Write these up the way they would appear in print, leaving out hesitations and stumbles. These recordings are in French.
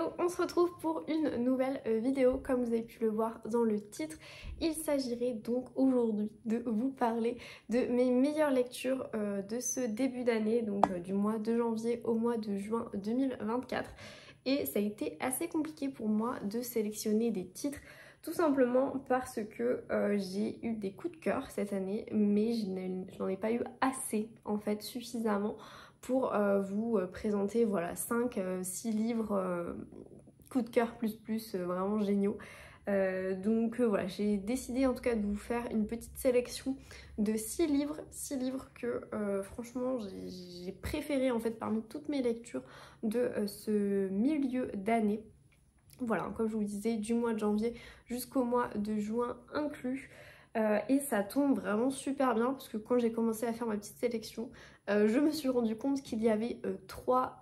Hello, on se retrouve pour une nouvelle vidéo. Comme vous avez pu le voir dans le titre, il s'agirait donc aujourd'hui de vous parler de mes meilleures lectures de ce début d'année, donc du mois de janvier au mois de juin 2024. Et ça a été assez compliqué pour moi de sélectionner des titres, tout simplement parce que j'ai eu des coups de cœur cette année, mais je n'en ai pas eu assez, en fait, suffisamment pour vous présenter voilà 5-6 livres coup de cœur plus vraiment géniaux. Donc voilà, j'ai décidé en tout cas de vous faire une petite sélection de 6 livres que franchement j'ai préféré en fait parmi toutes mes lectures de ce milieu d'année. Voilà, comme je vous disais, du mois de janvier jusqu'au mois de juin inclus. Et ça tombe vraiment super bien parce que quand j'ai commencé à faire ma petite sélection, je me suis rendu compte qu'il y avait 3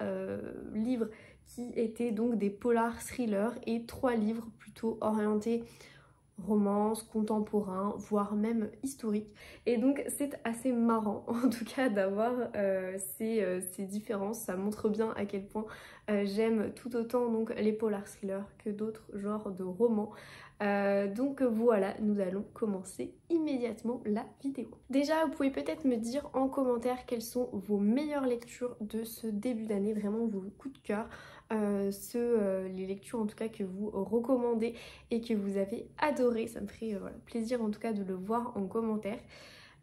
livres qui étaient donc des polars thrillers et 3 livres plutôt orientés romance, contemporain, voire même historique. Et donc c'est assez marrant en tout cas d'avoir ces différences. Ça montre bien à quel point j'aime tout autant donc les polar thrillers que d'autres genres de romans. Donc voilà, nous allons commencer immédiatement la vidéo. Déjà, vous pouvez peut-être me dire en commentaire quelles sont vos meilleures lectures de ce début d'année, vraiment vos coups de cœur, les lectures en tout cas que vous recommandez et que vous avez adoré. Ça me ferait plaisir en tout cas de le voir en commentaire.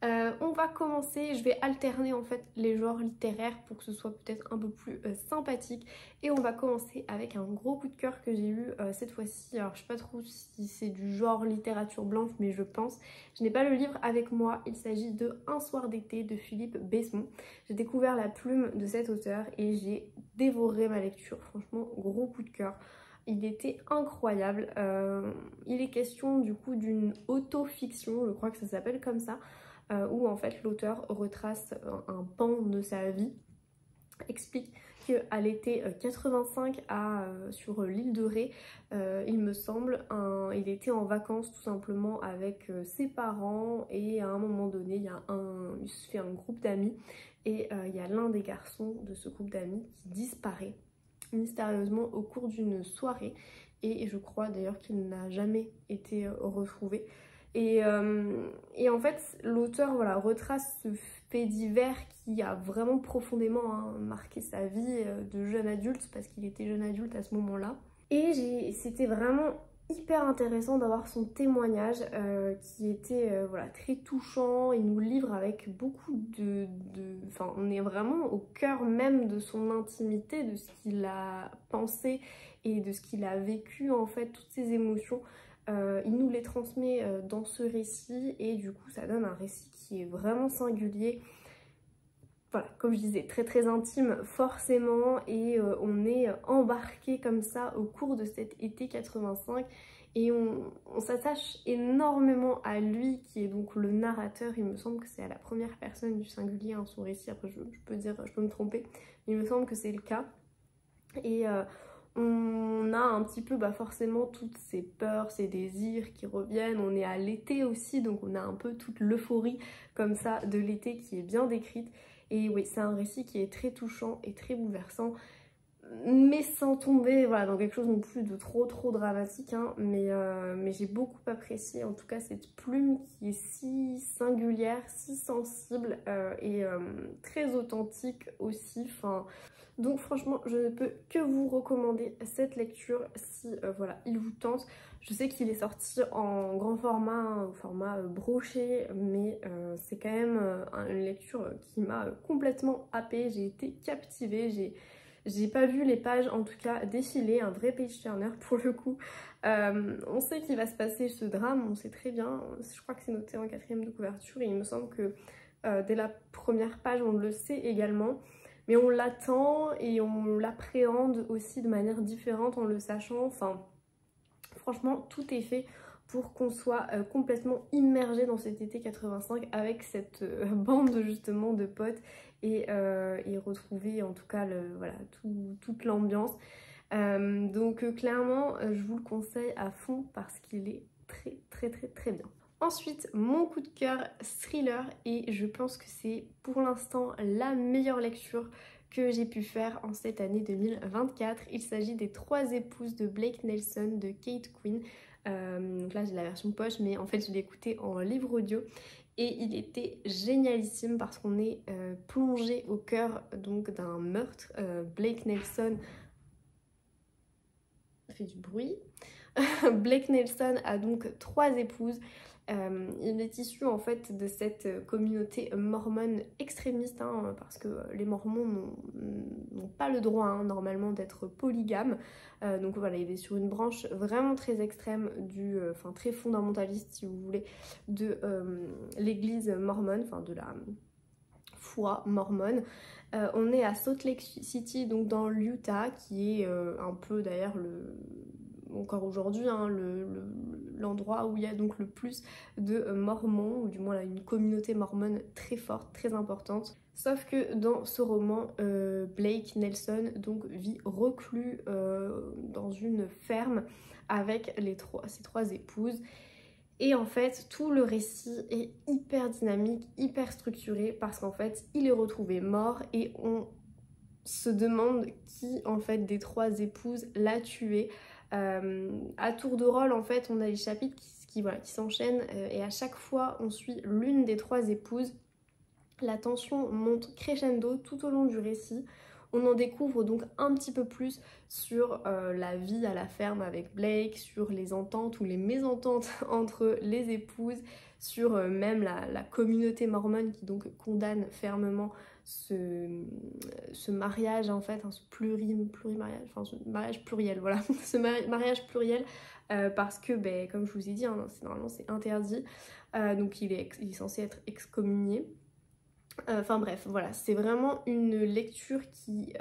On va commencer, je vais alterner en fait les genres littéraires pour que ce soit peut-être un peu plus sympathique. Et on va commencer avec un gros coup de cœur que j'ai eu cette fois-ci. Alors je sais pas trop si c'est du genre littérature blanche, mais je pense. Je n'ai pas le livre avec moi, il s'agit de Un soir d'été de Philippe Besson. J'ai découvert la plume de cet auteur et j'ai dévoré ma lecture. Franchement, gros coup de cœur. Il était incroyable. Il est question du coup d'une autofiction, je crois que ça s'appelle comme ça. Où en fait l'auteur retrace un pan de sa vie, explique qu'à l'été 85 sur l'île de Ré, il me semble, il était en vacances tout simplement avec ses parents et à un moment donné il se fait un groupe d'amis et il y a l'un des garçons de ce groupe d'amis qui disparaît mystérieusement au cours d'une soirée et je crois d'ailleurs qu'il n'a jamais été retrouvé. Et en fait, l'auteur retrace ce fait divers qui a vraiment profondément marqué sa vie de jeune adulte, parce qu'il était jeune adulte à ce moment-là. Et c'était vraiment hyper intéressant d'avoir son témoignage qui était très touchant. Il nous livre avec beaucoup Enfin, on est vraiment au cœur même de son intimité, de ce qu'il a pensé et de ce qu'il a vécu en fait, toutes ses émotions. Il nous les transmet dans ce récit et du coup ça donne un récit qui est vraiment singulier. Voilà, comme je disais, très très intime forcément et on est embarqué comme ça au cours de cet été 85 et on s'attache énormément à lui qui est donc le narrateur. Il me semble que c'est à la première personne du singulier son récit, après je peux me tromper, mais il me semble que c'est le cas. Et on a un petit peu forcément toutes ces peurs, ces désirs qui reviennent. On est à l'été aussi, donc on a un peu toute l'euphorie comme ça de l'été qui est bien décrite. Et oui, c'est un récit qui est très touchant et très bouleversant, mais sans tomber dans quelque chose non plus de trop dramatique, hein. Mais j'ai beaucoup apprécié en tout cas cette plume qui est si singulière, si sensible et très authentique aussi. Donc franchement, je ne peux que vous recommander cette lecture si il vous tente. Je sais qu'il est sorti en grand format, au format broché, mais c'est quand même une lecture qui m'a complètement happée. J'ai été captivée, j'ai pas vu les pages en tout cas défiler, un vrai page turner pour le coup. On sait qu'il va se passer ce drame, on sait très bien, je crois que c'est noté en 4e de couverture et il me semble que dès la première page on le sait également. Mais on l'attend et on l'appréhende aussi de manière différente en le sachant. Enfin, franchement, tout est fait pour qu'on soit complètement immergé dans cet été 85 avec cette bande justement de potes et retrouver en tout cas toute l'ambiance. Donc clairement, je vous le conseille à fond parce qu'il est très bien. Ensuite, mon coup de cœur thriller, et je pense que c'est pour l'instant la meilleure lecture que j'ai pu faire en cette année 2024. Il s'agit des 3 épouses de Blake Nelson de Kate Quinn. Donc là j'ai la version poche, mais en fait je l'ai écouté en livre audio et il était génialissime parce qu'on est plongé au cœur donc d'un meurtre. Blake Nelson fait du bruit. Blake Nelson a donc 3 épouses. Il est issu en fait de cette communauté mormone extrémiste, hein, parce que les mormons n'ont pas le droit normalement d'être polygames. Donc voilà, il est sur une branche vraiment très extrême enfin très fondamentaliste si vous voulez, de l'église mormone, enfin de la foi mormone. On est à Salt Lake City, donc dans l'Utah, qui est un peu d'ailleurs encore aujourd'hui l'endroit où il y a donc le plus de mormons, ou du moins là, une communauté mormone très forte, très importante. Sauf que dans ce roman, Blake Nelson donc vit reclus dans une ferme avec ses 3 épouses. Et en fait, tout le récit est hyper dynamique, hyper structuré, parce qu'en fait, il est retrouvé mort et on se demande qui, en fait, des 3 épouses l'a tué. À tour de rôle, en fait, on a les chapitres qui s'enchaînent et à chaque fois, on suit l'une des 3 épouses. La tension monte crescendo tout au long du récit. On en découvre donc un petit peu plus sur la vie à la ferme avec Blake, sur les ententes ou les mésententes entre les épouses, sur même la communauté mormone qui donc condamne fermement ce mariage en fait, ce plurimariage, enfin ce mariage pluriel, voilà, ce mariage pluriel parce que, comme je vous ai dit, normalement c'est interdit, donc il est censé être excommunié. Enfin bref, voilà, c'est vraiment une lecture qui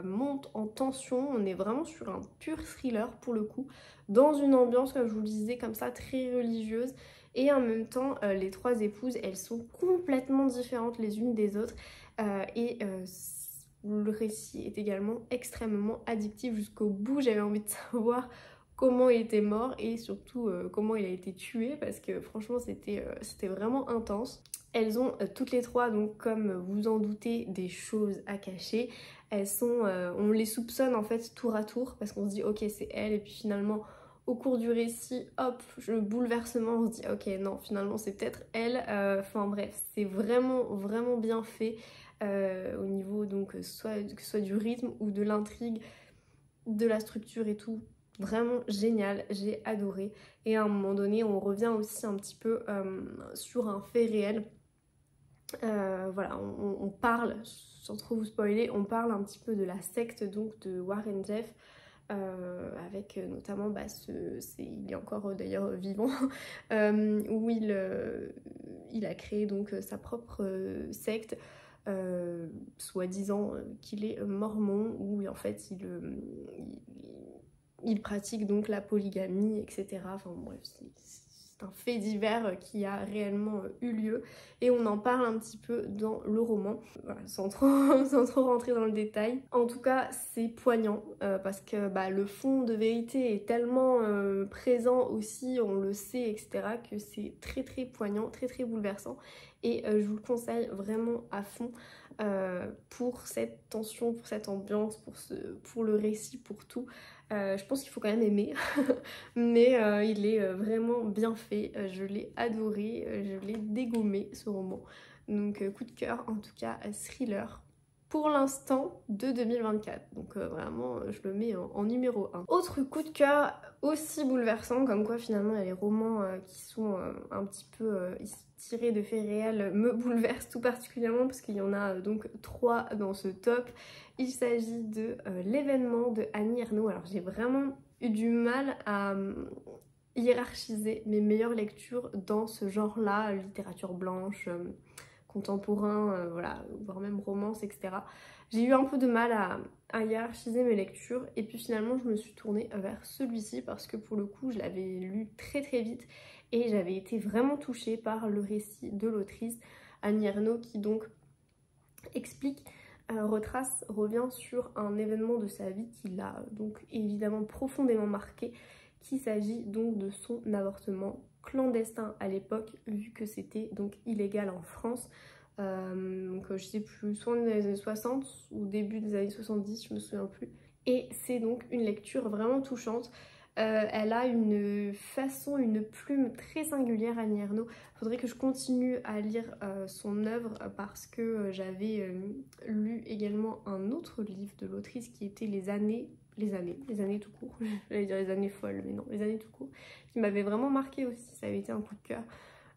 monte en tension. On est vraiment sur un pur thriller pour le coup, dans une ambiance, comme je vous le disais, comme ça, très religieuse. Et en même temps, les 3 épouses, elles sont complètement différentes les unes des autres. Le récit est également extrêmement addictif jusqu'au bout. J'avais envie de savoir comment il était mort et surtout comment il a été tué, parce que franchement c'était vraiment intense. Elles ont toutes les 3, donc comme vous en doutez, des choses à cacher. Elles sont, on les soupçonne en fait tour à tour parce qu'on se dit ok c'est elle, et puis finalement au cours du récit, hop, le bouleversement, on se dit ok non finalement c'est peut-être elle. Enfin bref, c'est vraiment bien fait au niveau donc que ce soit du rythme ou de l'intrigue, de la structure et tout. Vraiment génial, j'ai adoré. Et à un moment donné, on revient aussi un petit peu sur un fait réel. Voilà, on parle, sans trop vous spoiler, on parle un petit peu de la secte donc de Warren Jeffs, avec notamment, il est encore d'ailleurs vivant, où il a créé donc sa propre secte, soi-disant qu'il est mormon, où en fait il pratique donc la polygamie, etc. Enfin bref, c'est un fait divers qui a réellement eu lieu et on en parle un petit peu dans le roman, voilà, sans trop rentrer dans le détail. En tout cas, c'est poignant parce que le fond de vérité est tellement présent aussi, on le sait, etc., que c'est très poignant, très bouleversant, et je vous le conseille vraiment à fond pour cette tension, pour cette ambiance, pour le récit, pour tout. Je pense qu'il faut quand même aimer, mais il est vraiment bien fait, je l'ai adoré, je l'ai dégommé ce roman. Donc coup de cœur, en tout cas thriller pour l'instant de 2024, donc vraiment je le mets en numéro 1. Autre coup de cœur aussi bouleversant, comme quoi finalement les romans qui sont un petit peu tirés de faits réels me bouleversent tout particulièrement, parce qu'il y en a donc 3 dans ce top. Il s'agit de L'événement de Annie Ernaux. Alors j'ai vraiment eu du mal à hiérarchiser mes meilleures lectures dans ce genre-là, littérature blanche, contemporain, voilà, voire même romance, etc. J'ai eu un peu de mal à hiérarchiser mes lectures, et puis finalement je me suis tournée vers celui-ci parce que pour le coup je l'avais lu très vite et j'avais été vraiment touchée par le récit de l'autrice Annie Ernaux, qui donc explique, revient sur un événement de sa vie qui l'a donc évidemment profondément marqué, qu'il s'agit donc de son avortement clandestin à l'époque, vu que c'était donc illégal en France. Donc je sais plus, soit dans les années 60 ou début des années 70, je me souviens plus. Et c'est donc une lecture vraiment touchante. Elle a une façon, une plume très singulière, Annie Ernaux. Faudrait que je continue à lire son œuvre parce que j'avais lu également un autre livre de l'autrice qui était les années tout court. J'allais dire les années folles, mais non, les années tout court, qui m'avait vraiment marqué aussi. Ça avait été un coup de cœur.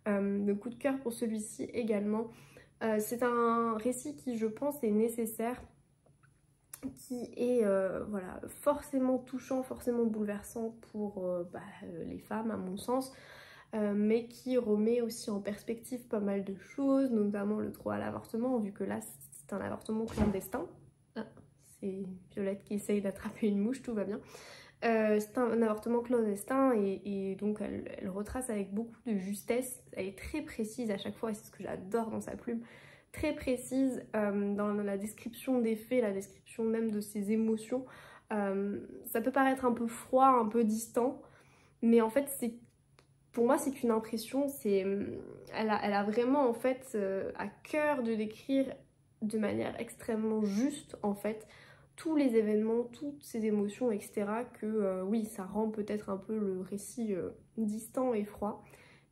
Le coup de cœur pour celui-ci également. C'est un récit qui, je pense, est nécessaire, qui est voilà, forcément touchant, forcément bouleversant pour les femmes à mon sens, mais qui remet aussi en perspective pas mal de choses, notamment le droit à l'avortement, vu que là c'est un avortement clandestin. Ah, c'est Violette qui essaye d'attraper une mouche, tout va bien. C'est un avortement clandestin et donc elle retrace avec beaucoup de justesse, elle est très précise à chaque fois et c'est ce que j'adore dans sa plume, très précise dans la description des faits, la description même de ses émotions. Ça peut paraître un peu froid, un peu distant, mais en fait pour moi c'est qu'une impression, elle a vraiment en fait à cœur de décrire de manière extrêmement juste en fait tous les événements, toutes ces émotions, etc. que oui, ça rend peut-être un peu le récit distant et froid.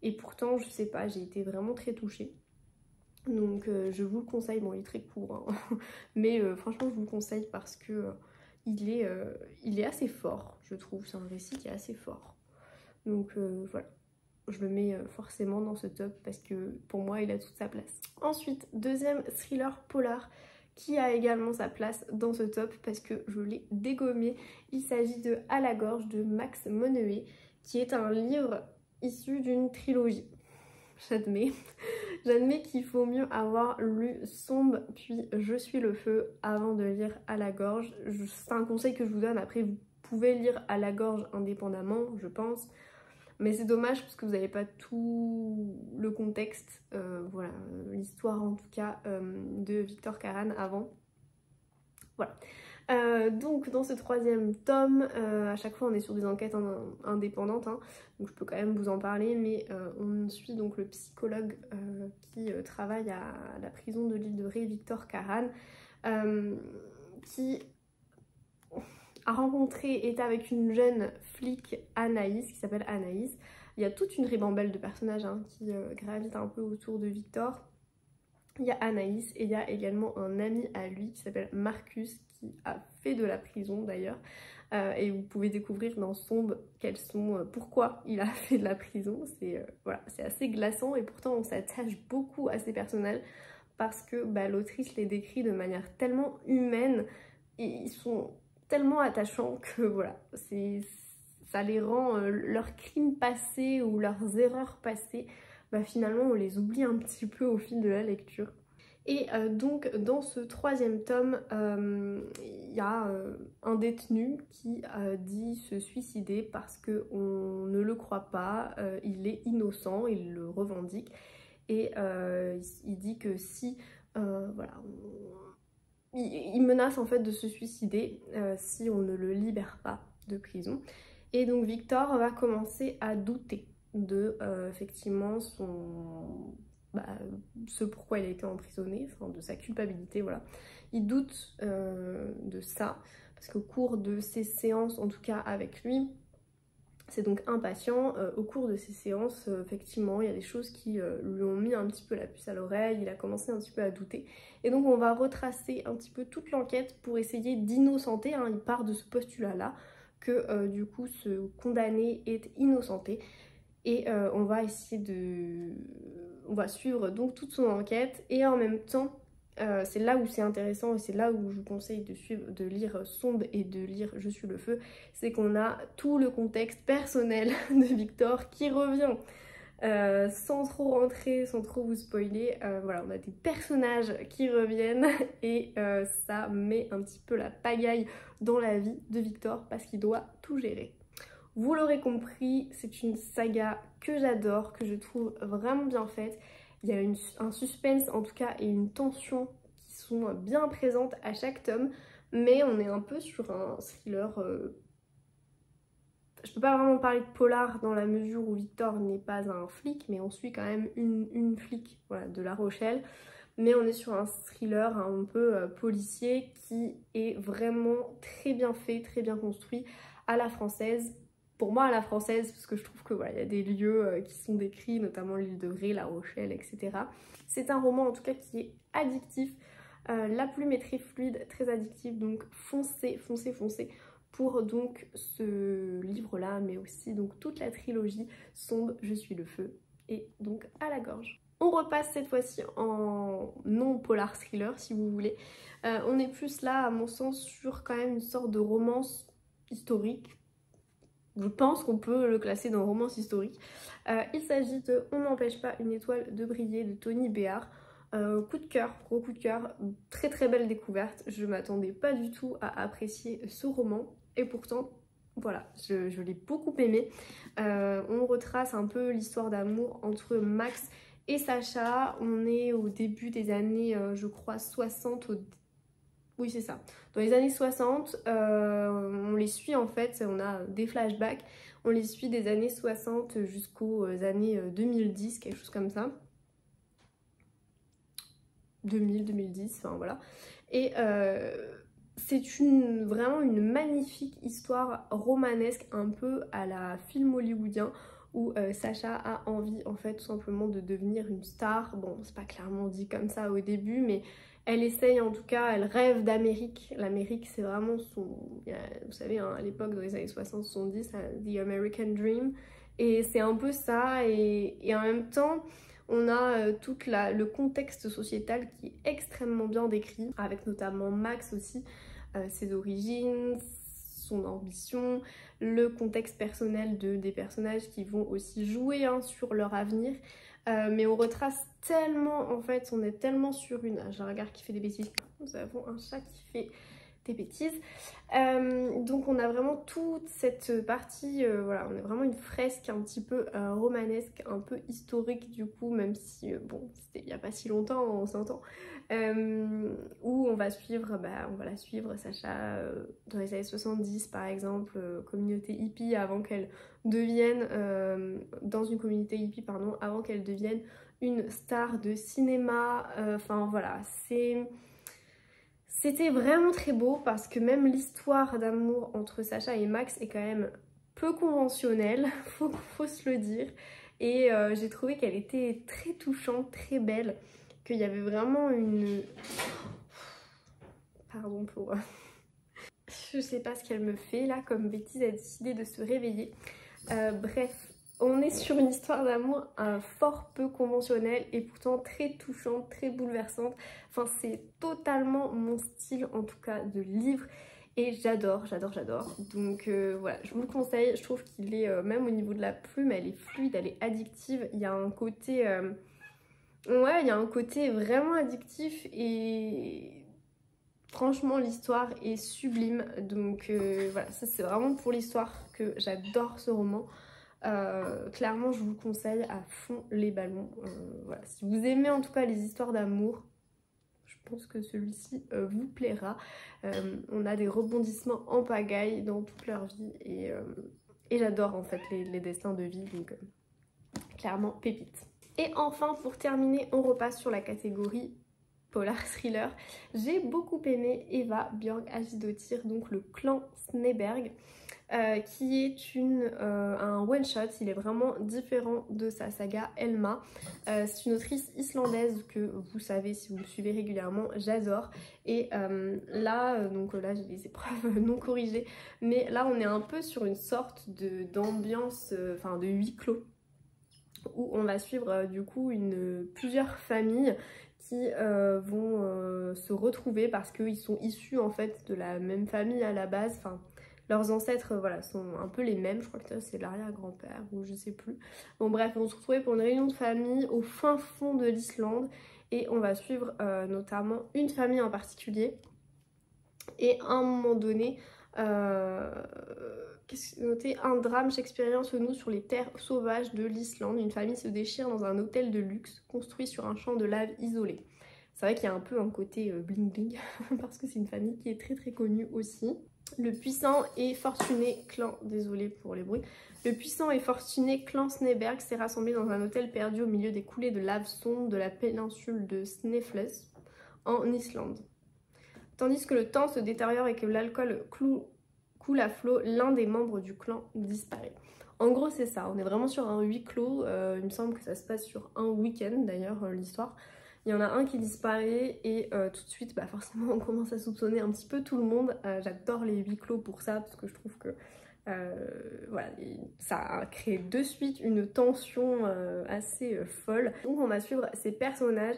Et pourtant, je sais pas, j'ai été vraiment très touchée. Donc je vous le conseille, bon il est très court, hein. Mais franchement je vous le conseille parce que il est assez fort, je trouve. C'est un récit qui est assez fort. Donc voilà, je le mets forcément dans ce top parce que pour moi il a toute sa place. Ensuite, deuxième thriller polar qui a également sa place dans ce top parce que je l'ai dégommé. Il s'agit de À la gorge de Max Moneuet, qui est un livre issu d'une trilogie. J'admets. J'admets qu'il faut mieux avoir lu Sombre puis Je suis le feu avant de lire À la gorge. C'est un conseil que je vous donne. Après, vous pouvez lire À la gorge indépendamment, je pense. Mais c'est dommage parce que vous n'avez pas tout le contexte, voilà, l'histoire en tout cas de Victor Karan avant. Voilà. Donc dans ce troisième tome, à chaque fois on est sur des enquêtes indépendantes, hein, donc je peux quand même vous en parler, mais on suit donc le psychologue qui travaille à la prison de l'île de Ré, Victor Karan, qui a rencontré, est avec une jeune flic, Anaïs, qui s'appelle Anaïs. Il y a toute une ribambelle de personnages hein, qui gravitent un peu autour de Victor. Il y a Anaïs et il y a également un ami à lui qui s'appelle Marcus, qui a fait de la prison d'ailleurs. Et vous pouvez découvrir dans Sombre pourquoi il a fait de la prison. Voilà, c'est assez glaçant et pourtant on s'attache beaucoup à ces personnages parce que l'autrice les décrit de manière tellement humaine et ils sont tellement attachants que voilà, ça les rend, leurs crimes passés ou leurs erreurs passées, finalement on les oublie un petit peu au fil de la lecture. Et donc dans ce troisième tome, il y a un détenu qui dit se suicider parce qu'on ne le croit pas, il est innocent, il le revendique et il dit que si, voilà, il menace en fait de se suicider si on ne le libère pas de prison. Et donc Victor va commencer à douter de effectivement ce pourquoi il a été emprisonné, enfin de sa culpabilité, voilà. Il doute de ça parce qu'au cours de ses séances, en tout cas avec lui, c'est donc impatient. Au cours de ces séances, effectivement, il y a des choses qui lui ont mis un petit peu la puce à l'oreille, il a commencé un petit peu à douter. Et donc on va retracer un petit peu toute l'enquête pour essayer d'innocenter, hein, il part de ce postulat-là, que du coup ce condamné est innocenté. Et on va essayer on va suivre donc toute son enquête et en même temps, c'est là où c'est intéressant et c'est là où je vous conseille de lire Sombre et de lire Je suis le feu, c'est qu'on a tout le contexte personnel de Victor qui revient. Sans trop rentrer, sans trop vous spoiler, voilà, on a des personnages qui reviennent et ça met un petit peu la pagaille dans la vie de Victor parce qu'il doit tout gérer. Vous l'aurez compris, c'est une saga que j'adore, que je trouve vraiment bien faite. Il y a un suspense en tout cas et une tension qui sont bien présentes à chaque tome, mais on est un peu sur un thriller. Je peux pas vraiment parler de polar dans la mesure où Victor n'est pas un flic, mais on suit quand même une flic, voilà, de La Rochelle. mais on est sur un thriller un peu policier qui est vraiment très bien fait, très bien construit à la française. Pour moi à la française, parce que je trouve que voilà, il y a des lieux qui sont décrits, notamment l'île de Ré, La Rochelle, etc. C'est un roman en tout cas qui est addictif, la plume est très fluide, très addictive, donc foncez, foncez, foncez pour donc ce livre-là, mais aussi donc toute la trilogie Sonde, Je suis le feu et donc À la gorge. On repasse cette fois-ci en non-polar thriller si vous voulez. On est plus là à mon sens sur quand même une sorte de romance historique. Je pense qu'on peut le classer dans romance historique. Il s'agit de On n'empêche pas une étoile de briller de Tony Béard. Coup de cœur, gros coup de cœur, très très belle découverte. Je m'attendais pas du tout à apprécier ce roman et pourtant voilà, je l'ai beaucoup aimé. On retrace un peu l'histoire d'amour entre Max et Sacha. On est au début des années, je crois, 60, oui c'est ça, dans les années 60, on les suit en fait, on a des flashbacks, on les suit des années 60 jusqu'aux années 2010, quelque chose comme ça. 2000-2010, enfin voilà. Et c'est vraiment une magnifique histoire romanesque, un peu à la film hollywoodien, où Sacha a envie en fait tout simplement de devenir une star. Bon, c'est pas clairement dit comme ça au début, mais elle essaye en tout cas, elle rêve d'Amérique. L'Amérique c'est vraiment son... Vous savez, hein, à l'époque dans les années 60-70, The American Dream. Et c'est un peu ça, et en même temps... On a tout le contexte sociétal qui est extrêmement bien décrit, avec notamment Max aussi, ses origines, son ambition, le contexte personnel des personnages qui vont aussi jouer hein, sur leur avenir. Mais on retrace tellement, en fait, on est tellement sur une... J'ai un regard qui fait des bêtises, nous avons un chat qui fait des bêtises. Donc on a vraiment toute cette partie, voilà, on a vraiment une fresque un petit peu romanesque, un peu historique du coup, même si, bon, c'était il n'y a pas si longtemps, on s'entend, où on va suivre, on va la suivre, Sacha, dans les années 70 par exemple, communauté hippie, avant qu'elle devienne, dans une communauté hippie, pardon, avant qu'elle devienne une star de cinéma, enfin voilà, C'était vraiment très beau parce que même l'histoire d'amour entre Sacha et Max est quand même peu conventionnelle, faut se le dire. Et j'ai trouvé qu'elle était très touchante, très belle, qu'il y avait vraiment une... Pardon pour... Je sais pas ce qu'elle me fait là comme bêtise, elle a décidé de se réveiller. Bref, on est sur une histoire d'amour fort peu conventionnelle et pourtant très touchante, très bouleversante. Enfin, c'est totalement mon style en tout cas de livre et j'adore, j'adore, j'adore. Donc voilà, je vous le conseille. Je trouve qu'il est, même au niveau de la plume, elle est fluide, elle est addictive. Il y a un côté... ouais, il y a un côté vraiment addictif et... Franchement, l'histoire est sublime. Donc voilà, ça c'est vraiment pour l'histoire que j'adore ce roman. Clairement je vous le conseille à fond les ballons. Voilà. Si vous aimez en tout cas les histoires d'amour, je pense que celui-ci vous plaira. On a des rebondissements en pagaille dans toute leur vie et j'adore en fait les destins de vie, donc clairement pépite. Et enfin pour terminer on repasse sur la catégorie polar thriller. J'ai beaucoup aimé Eva Björg Agidottir, donc le clan Sneberg. Qui est un one-shot, il est vraiment différent de sa saga Elma. C'est une autrice islandaise que vous savez si vous le suivez régulièrement, j'adore. Et donc là j'ai des épreuves non corrigées, mais là on est un peu sur une sorte d'ambiance, enfin de huis clos, où on va suivre du coup plusieurs familles qui vont se retrouver parce qu'ils sont issus en fait de la même famille à la base, enfin leurs ancêtres voilà, sont un peu les mêmes, je crois que c'est l'arrière-grand-père ou je sais plus. Bon bref, on se retrouvait pour une réunion de famille au fin fond de l'Islande et on va suivre notamment une famille en particulier. Et à un moment donné, qu'est-ce que noté, un drame shakespearien se noue sur les terres sauvages de l'Islande. Une famille se déchire dans un hôtel de luxe construit sur un champ de lave isolé. C'est vrai qu'il y a un peu un côté bling bling parce que c'est une famille qui est très très connue aussi. Le puissant et fortuné clan, désolé pour les bruits, le puissant et fortuné clan Sneberg s'est rassemblé dans un hôtel perdu au milieu des coulées de lave sombre de la péninsule de Snæfell en Islande. Tandis que le temps se détériore et que l'alcool coule à flot, l'un des membres du clan disparaît. En gros c'est ça, on est vraiment sur un huis clos, il me semble que ça se passe sur un week-end d'ailleurs l'histoire. Il y en a un qui disparaît et tout de suite bah forcément on commence à soupçonner un petit peu tout le monde. J'adore les huis clos pour ça parce que je trouve que voilà, ça a créé de suite une tension assez folle. Donc on va suivre ces personnages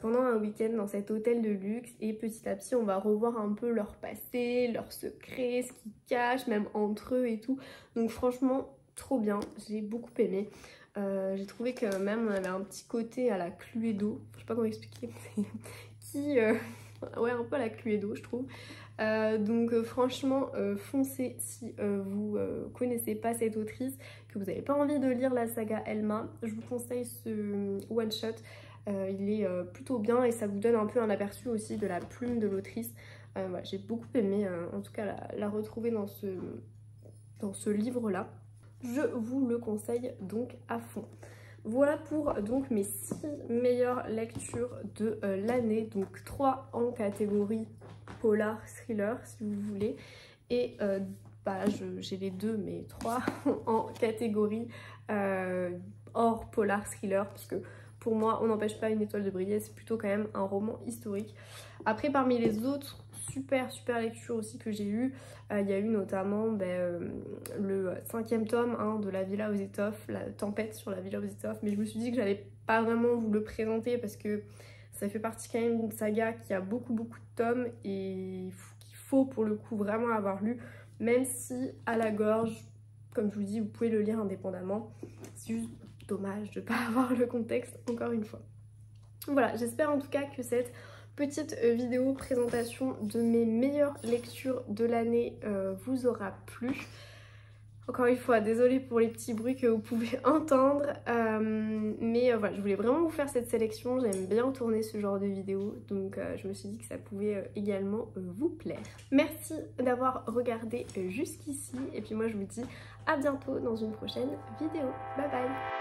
pendant un week-end dans cet hôtel de luxe et petit à petit on va revoir un peu leur passé, leurs secrets, ce qu'ils cachent, même entre eux et tout. Donc franchement trop bien, j'ai beaucoup aimé. J'ai trouvé que même on avait un petit côté à la Cluedo, je sais pas comment expliquer, qui ouais un peu à la Cluedo je trouve. Donc franchement foncez si vous connaissez pas cette autrice, que vous n'avez pas envie de lire la saga Elma, je vous conseille ce one shot. Il est plutôt bien et ça vous donne un peu un aperçu aussi de la plume de l'autrice. Voilà, j'ai beaucoup aimé en tout cas la retrouver dans ce livre là. Je vous le conseille donc à fond. Voilà pour donc mes 6 meilleures lectures de l'année, donc 3 en catégorie polar thriller si vous voulez, et bah, j'ai les 2 mais 3 en catégorie hors polar thriller, parce que pour moi on n'empêche pas une étoile de briller, c'est plutôt quand même un roman historique. Après parmi les autres super lectures aussi que j'ai eu, il y a eu notamment le 5e tome hein, de la Villa aux Étoffes, la tempête sur la Villa aux Étoffes, mais je me suis dit que j'allais pas vraiment vous le présenter parce que ça fait partie quand même d'une saga qui a beaucoup de tomes et qu'il faut pour le coup vraiment avoir lu, même si à la gorge, comme je vous dis, vous pouvez le lire indépendamment. C'est juste dommage de ne pas avoir le contexte encore une fois. Voilà, j'espère en tout cas que cette petite vidéo présentation de mes meilleures lectures de l'année vous aura plu. Encore une fois, désolée pour les petits bruits que vous pouvez entendre, mais voilà, je voulais vraiment vous faire cette sélection, j'aime bien tourner ce genre de vidéos, donc je me suis dit que ça pouvait également vous plaire. Merci d'avoir regardé jusqu'ici, et puis moi je vous dis à bientôt dans une prochaine vidéo. Bye bye!